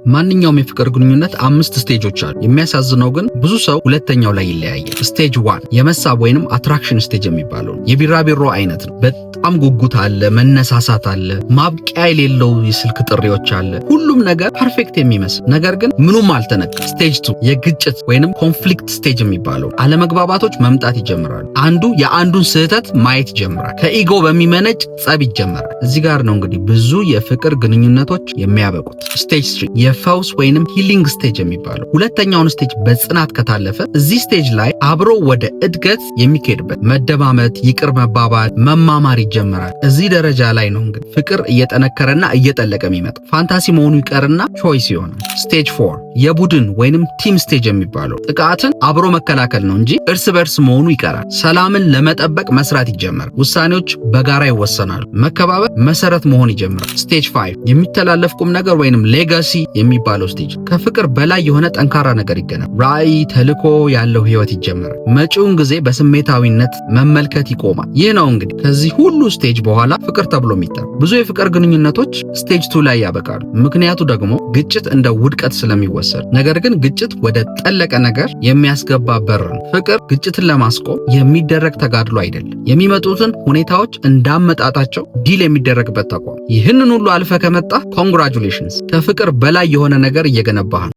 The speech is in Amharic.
ማንኛውም የፍቅር ግንኙነት 5 ስቴጆች አሉ። የሚያሳዝነው ግን ብዙ ሰው ሁለተኛው ላይ ይለያያል። ስቴጅ 1 የመሳብ ወይንም አትራክሽን ስቴጅ የሚባለው የቢራቢሮ አይነት ነው። በጣም ጉጉት አለ፣ መነሳሳት አለ፣ ማብቂያ የሌለው የስልክ ጥሪዎች አለ፣ ሁሉም ነገር ፐርፌክት የሚመስል ነገር ግን ምኑም አልተነካም። ስቴጅ 2 የግጭት ወይንም ኮንፍሊክት ስቴጅ የሚባለው አለመግባባቶች መምጣት ይጀምራሉ። አንዱ የአንዱን ስህተት ማየት ይጀምራል። ከኢጎ በሚመነጭ ጸብ ይጀምራል። እዚህ ጋር ነው እንግዲህ ብዙ የፍቅር ግንኙነቶች የሚያበቁት። ስቴጅ 3 የፈውስ ወይንም ሂሊንግ ስቴጅ የሚባለው ሁለተኛውን ስቴጅ በጽናት ከታለፈ እዚህ ስቴጅ ላይ አብሮ ወደ እድገት የሚካሄድበት መደማመጥ፣ ይቅር መባባል፣ መማማር ይጀምራል። እዚህ ደረጃ ላይ ነው እንግዲህ ፍቅር እየጠነከረና እየጠለቀ የሚመጣው። ፋንታሲ መሆኑ ይቀርና ቾይስ ይሆናል። ስቴጅ 4 የቡድን ወይንም ቲም ስቴጅ የሚባለው ጥቃትን አብሮ መከላከል ነው እንጂ እርስ በርስ መሆኑ ይቀራል። ሰላምን ለመጠበቅ መስራት ይጀምራል። ውሳኔዎች በጋራ ይወሰናሉ። መከባበር መሰረት መሆን ይጀምራል። ስቴጅ 5 የሚተላለፍ ቁም ነገር ወይንም ሌጋሲ የሚባለው ስቴጅ ከፍቅር በላይ የሆነ ጠንካራ ነገር ይገናል። ራዕይ፣ ተልዕኮ ያለው ህይወት ይጀምራል። መጪውን ጊዜ በስሜታዊነት መመልከት ይቆማል። ይህ ነው እንግዲህ ከዚህ ሁሉ ስቴጅ በኋላ ፍቅር ተብሎ የሚጠራው። ብዙ የፍቅር ግንኙነቶች ስቴጅ 2 ላይ ያበቃሉ። ምክንያቱ ደግሞ ግጭት እንደ ውድቀት ስለሚወሰድ፣ ነገር ግን ግጭት ወደ ጠለቀ ነገር የሚያስገባ በር ነው። ፍቅር ግጭትን ለማስቆም የሚደረግ ተጋድሎ አይደለም። የሚመጡትን ሁኔታዎች እንዳመጣጣቸው ዲል የሚደረግበት ተቋም። ይህንን ሁሉ አልፈ ከመጣ ኮንግራቹሌሽንስ፣ ከፍቅር በላይ የሆነ ነገር እየገነባህ ነው።